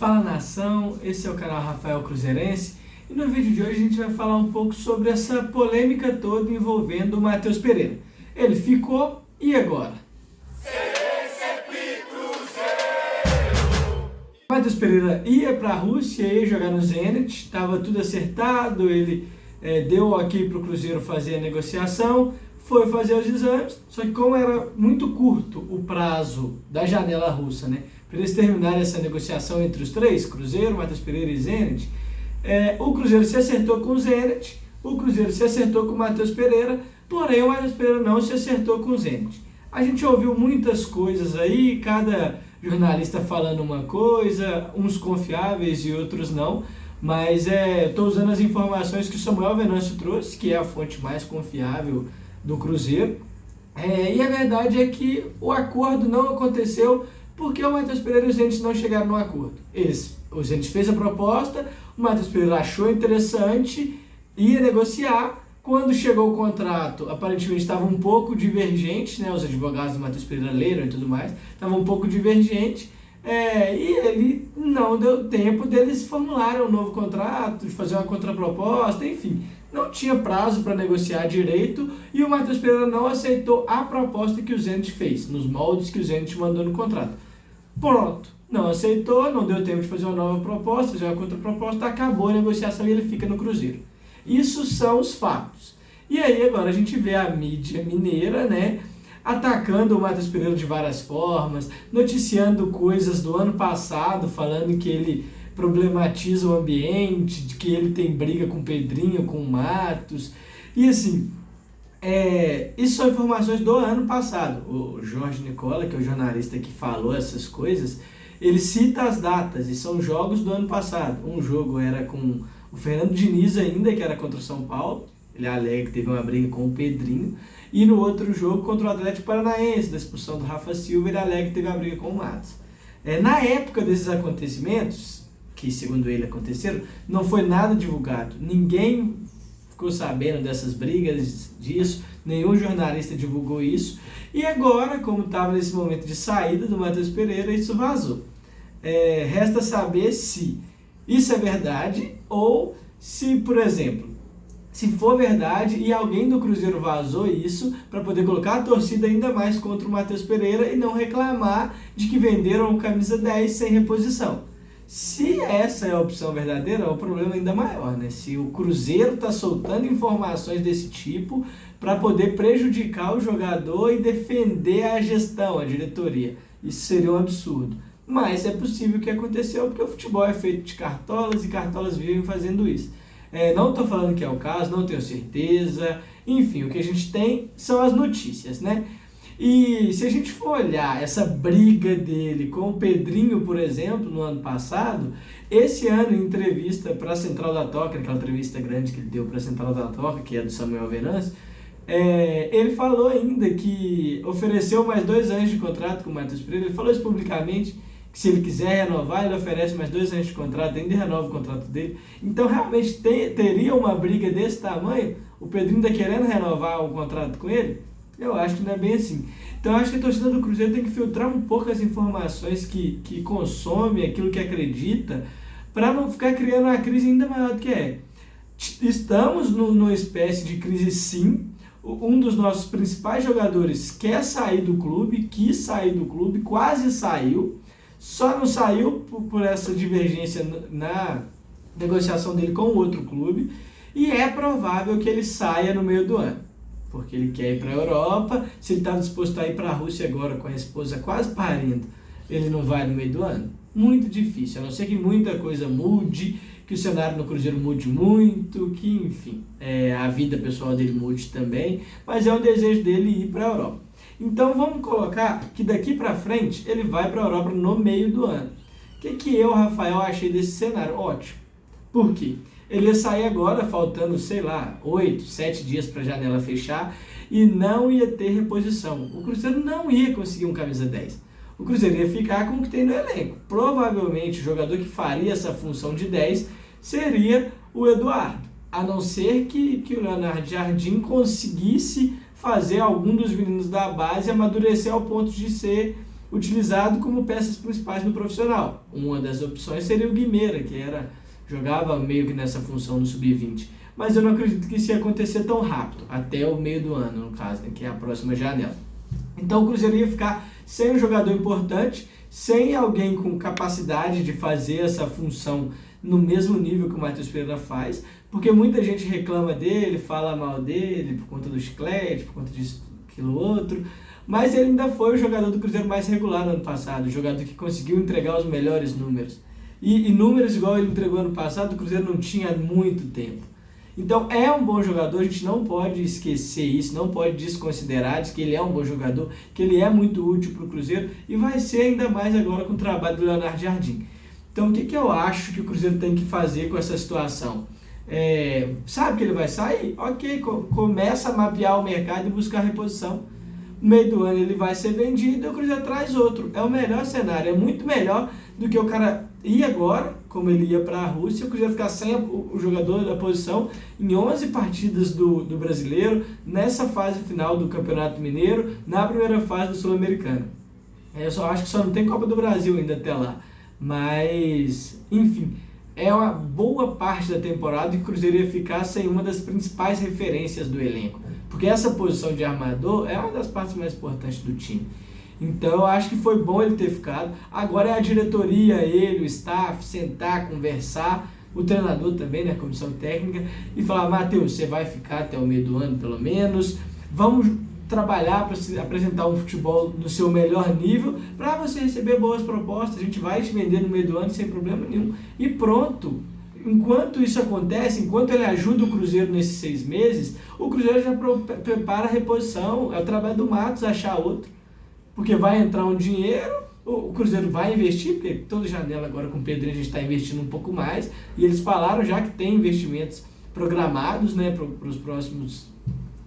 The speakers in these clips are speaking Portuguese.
Fala nação, esse é o canal Rafael Cruzeirense e no vídeo de hoje a gente vai falar um pouco sobre essa polêmica toda envolvendo o Matheus Pereira. Ele ficou e agora? O Matheus Pereira ia para a Rússia, ia jogar no Zenit, estava tudo acertado, ele deu ok para o Cruzeiro fazer a negociação, foi fazer os exames, só que como era muito curto o prazo da janela russa, né, para eles terminarem essa negociação entre os três, Cruzeiro, Matheus Pereira e Zenit, o Cruzeiro se acertou com o Zenit, o Cruzeiro se acertou com o Matheus Pereira, porém o Matheus Pereira não se acertou com o Zenit. A gente ouviu muitas coisas aí, cada jornalista falando uma coisa, uns confiáveis e outros não, mas estou usando as informações que o Samuel Venâncio trouxe, que é a fonte mais confiável do Cruzeiro, e a verdade é que o acordo não aconteceu porque o Matheus Pereira e o Zenit não chegaram no acordo. O Zenit fez a proposta, o Matheus Pereira achou interessante, ia negociar. Quando chegou o contrato, aparentemente estava um pouco divergente, né? Os advogados do Matheus Pereira leram e tudo mais, estava um pouco divergente, e ele não deu tempo deles formularem um novo contrato, de fazer uma contraproposta, enfim. Não tinha prazo para negociar direito e o Matheus Pereira não aceitou a proposta que o Zenit fez, nos moldes que o Zenit mandou no contrato. Pronto, não aceitou, não deu tempo de fazer uma nova proposta, fazer uma contraproposta, acabou a negociação e ele fica no Cruzeiro. Isso são os fatos. E aí agora a gente vê a mídia mineira, né, atacando o Matheus Pereira de várias formas, noticiando coisas do ano passado, falando que ele problematiza o ambiente, de que ele tem briga com o Pedrinho, com o Matos, e assim, isso são informações do ano passado. O Jorge Nicola, que é o jornalista que falou essas coisas, ele cita as datas, e são jogos do ano passado. Um jogo era com o Fernando Diniz ainda, que era contra o São Paulo, ele alega que teve uma briga com o Pedrinho, e no outro jogo contra o Atlético Paranaense, da expulsão do Rafa Silva, ele alega que teve uma briga com o Matos. Na época desses acontecimentos, que segundo ele aconteceram, não foi nada divulgado, ninguém ficou sabendo dessas brigas, disso, nenhum jornalista divulgou isso, e agora, como estava nesse momento de saída do Matheus Pereira, isso vazou. Resta saber se isso é verdade ou se, por exemplo, se for verdade e alguém do Cruzeiro vazou isso para poder colocar a torcida ainda mais contra o Matheus Pereira e não reclamar de que venderam o camisa 10 sem reposição. Se essa é a opção verdadeira, é um problema ainda maior, né? Se o Cruzeiro está soltando informações desse tipo para poder prejudicar o jogador e defender a gestão, a diretoria, isso seria um absurdo. Mas é possível que aconteceu porque o futebol é feito de cartolas e cartolas vivem fazendo isso. Não estou falando que é o caso, não tenho certeza, enfim, o que a gente tem são as notícias, né? E se a gente for olhar essa briga dele com o Pedrinho, por exemplo, no ano passado, esse ano em entrevista para a Central da Toca, aquela entrevista grande que ele deu para a Central da Toca, que é do Samuel Venâncio, ele falou ainda que ofereceu mais 2 anos de contrato com o Matheus Pereira. Ele falou isso publicamente, que se ele quiser renovar, ele oferece mais 2 anos de contrato, ainda renova o contrato dele. Então realmente teria uma briga desse tamanho, o Pedrinho está querendo renovar o contrato com ele? Eu acho que não é bem assim. Então eu acho que a torcida do Cruzeiro tem que filtrar um pouco as informações que consome, aquilo que acredita, para não ficar criando uma crise ainda maior do que é. Estamos numa espécie de crise sim. Um dos nossos principais jogadores quer sair do clube, quis sair do clube, quase saiu, só não saiu por essa divergência na negociação dele com o outro clube, e é provável que ele saia no meio do ano, porque ele quer ir para a Europa. Se ele está disposto a ir para a Rússia agora com a esposa quase parindo, ele não vai no meio do ano? Muito difícil, a não ser que muita coisa mude, que o cenário no Cruzeiro mude muito, que enfim, a vida pessoal dele mude também, mas é um desejo dele ir para a Europa. Então vamos colocar que daqui para frente ele vai para a Europa no meio do ano. O que eu, Rafael, achei desse cenário? Ótimo. Por quê? Ele ia sair agora, faltando, sei lá, 8, 7 dias para a janela fechar, e não ia ter reposição. O Cruzeiro não ia conseguir um camisa 10. O Cruzeiro ia ficar com o que tem no elenco. Provavelmente o jogador que faria essa função de 10 seria o Eduardo, a não ser que o Leonardo Jardim conseguisse fazer algum dos meninos da base amadurecer ao ponto de ser utilizado como peças principais no profissional. Uma das opções seria o Guimeira, que jogava meio que nessa função no sub-20. Mas eu não acredito que isso ia acontecer tão rápido, até o meio do ano, no caso, né, que é a próxima janela. Então o Cruzeiro ia ficar sem um jogador importante, sem alguém com capacidade de fazer essa função no mesmo nível que o Matheus Pereira faz, porque muita gente reclama dele, fala mal dele por conta do chiclete, por conta disso, aquilo outro, mas ele ainda foi o jogador do Cruzeiro mais regular no ano passado, o jogador que conseguiu entregar os melhores números. E números igual ele entregou ano passado, o Cruzeiro não tinha há muito tempo. Então é um bom jogador, a gente não pode esquecer isso, não pode desconsiderar que ele é um bom jogador, que ele é muito útil para o Cruzeiro e vai ser ainda mais agora com o trabalho do Leonardo Jardim. Então o que eu acho que o Cruzeiro tem que fazer com essa situação? Sabe que ele vai sair? Ok, começa a mapear o mercado e buscar reposição. No meio do ano ele vai ser vendido e o Cruzeiro traz outro. É o melhor cenário, é muito melhor do que o cara ir agora, como ele ia para a Rússia, o Cruzeiro ficar sem o jogador da posição em 11 partidas do Brasileiro, nessa fase final do Campeonato Mineiro, na primeira fase do Sul-Americano. Eu só acho que só não tem Copa do Brasil ainda até lá. Mas, enfim, é uma boa parte da temporada que o Cruzeiro ia ficar sem uma das principais referências do elenco. Porque essa posição de armador é uma das partes mais importantes do time. Então eu acho que foi bom ele ter ficado. Agora é a diretoria, ele, o staff, sentar, conversar, o treinador também, né, a comissão técnica, e falar: Matheus, você vai ficar até o meio do ano pelo menos, vamos trabalhar para apresentar um futebol no seu melhor nível, para você receber boas propostas, a gente vai te vender no meio do ano sem problema nenhum. E pronto. Enquanto isso acontece, enquanto ele ajuda o Cruzeiro nesses 6 meses, o Cruzeiro já prepara a reposição, é o trabalho do Matos achar outro. Porque vai entrar um dinheiro, o Cruzeiro vai investir, porque toda janela agora com o Pedrinho a gente está investindo um pouco mais, e eles falaram já que tem investimentos programados, né, para os próximos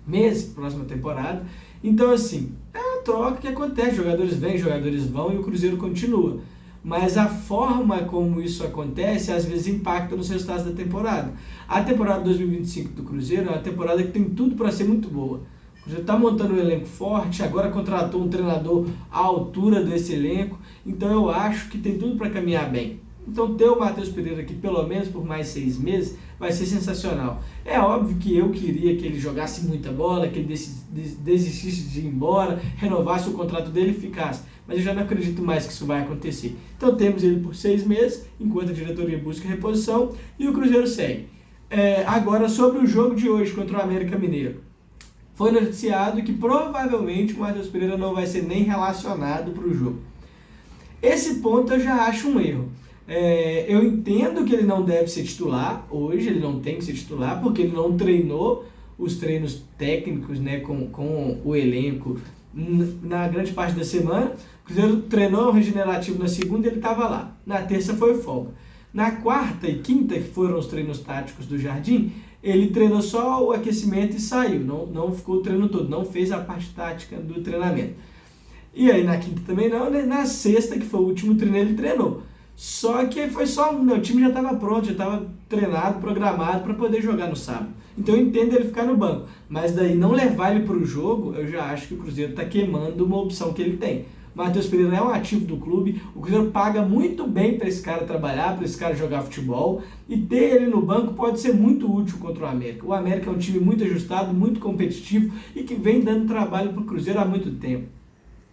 meses, próxima temporada. Então assim, é uma troca que acontece, jogadores vêm, jogadores vão e o Cruzeiro continua. Mas a forma como isso acontece, às vezes impacta nos resultados da temporada. A temporada 2025 do Cruzeiro é uma temporada que tem tudo para ser muito boa. O Cruzeiro está montando um elenco forte, agora contratou um treinador à altura desse elenco, então eu acho que tem tudo para caminhar bem. Então ter o Matheus Pereira aqui pelo menos por mais 6 meses vai ser sensacional. É óbvio que eu queria que ele jogasse muita bola, que ele desistisse de ir embora, renovasse o contrato dele e ficasse. Mas eu já não acredito mais que isso vai acontecer. Então temos ele por 6 meses, enquanto a diretoria busca reposição, e o Cruzeiro segue. Agora sobre o jogo de hoje contra o América Mineiro. Foi noticiado que provavelmente o Matheus Pereira não vai ser nem relacionado para o jogo. Esse ponto eu já acho um erro. Eu entendo que ele não deve ser titular hoje, ele não tem que ser titular, porque ele não treinou os treinos técnicos, né, com o elenco na grande parte da semana. O Cruzeiro treinou o regenerativo na segunda e ele estava lá. Na terça foi folga. Na quarta e quinta, que foram os treinos táticos do Jardim, ele treinou só o aquecimento e saiu, não ficou o treino todo, não fez a parte tática do treinamento. E aí na quinta também não, né? Na sexta, que foi o último treino, ele treinou. Só que foi só, o time já estava pronto, já estava treinado, programado para poder jogar no sábado. Então eu entendo ele ficar no banco, mas daí não levar ele para o jogo, eu já acho que o Cruzeiro está queimando uma opção que ele tem. O Matheus Pereira é um ativo do clube, o Cruzeiro paga muito bem para esse cara trabalhar, para esse cara jogar futebol, e ter ele no banco pode ser muito útil contra o América. O América é um time muito ajustado, muito competitivo e que vem dando trabalho para o Cruzeiro há muito tempo.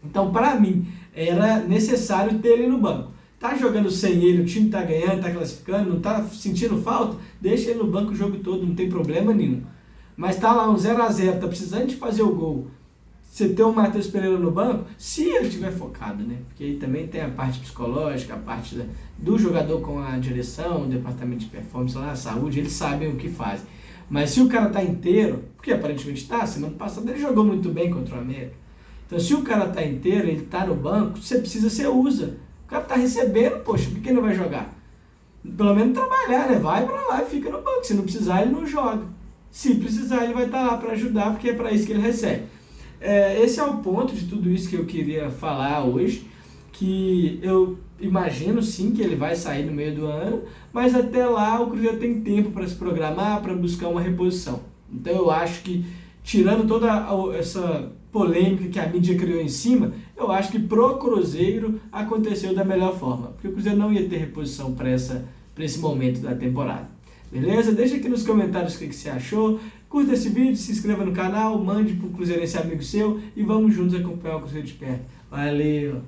Então, para mim, era necessário ter ele no banco. Tá jogando sem ele, o time tá ganhando, tá classificando, não tá sentindo falta, deixa ele no banco o jogo todo, não tem problema nenhum. Mas tá lá um 0-0, tá precisando de fazer o gol. Você ter o Matheus Pereira no banco, se ele estiver focado, né? Porque aí também tem a parte psicológica, a parte do jogador com a direção, o departamento de performance lá, a saúde, eles sabem o que fazem. Mas se o cara tá inteiro, porque aparentemente tá, semana passada ele jogou muito bem contra o América. Então se o cara tá inteiro, ele tá no banco, você precisa, você usa. O cara tá recebendo, poxa, por que não vai jogar? Pelo menos trabalhar, né? Vai pra lá e fica no banco. Se não precisar, ele não joga. Se precisar, ele vai estar lá para ajudar, porque é para isso que ele recebe. Esse é o ponto de tudo isso que eu queria falar hoje, que eu imagino sim que ele vai sair no meio do ano, mas até lá o Cruzeiro tem tempo para se programar, para buscar uma reposição. Então eu acho que, tirando toda essa polêmica que a mídia criou em cima, eu acho que pro Cruzeiro aconteceu da melhor forma, porque o Cruzeiro não ia ter reposição para esse momento da temporada. Beleza? Deixa aqui nos comentários o que você achou, curta esse vídeo, se inscreva no canal, mande pro Cruzeirense amigo seu e vamos juntos acompanhar o Cruzeiro de perto. Valeu!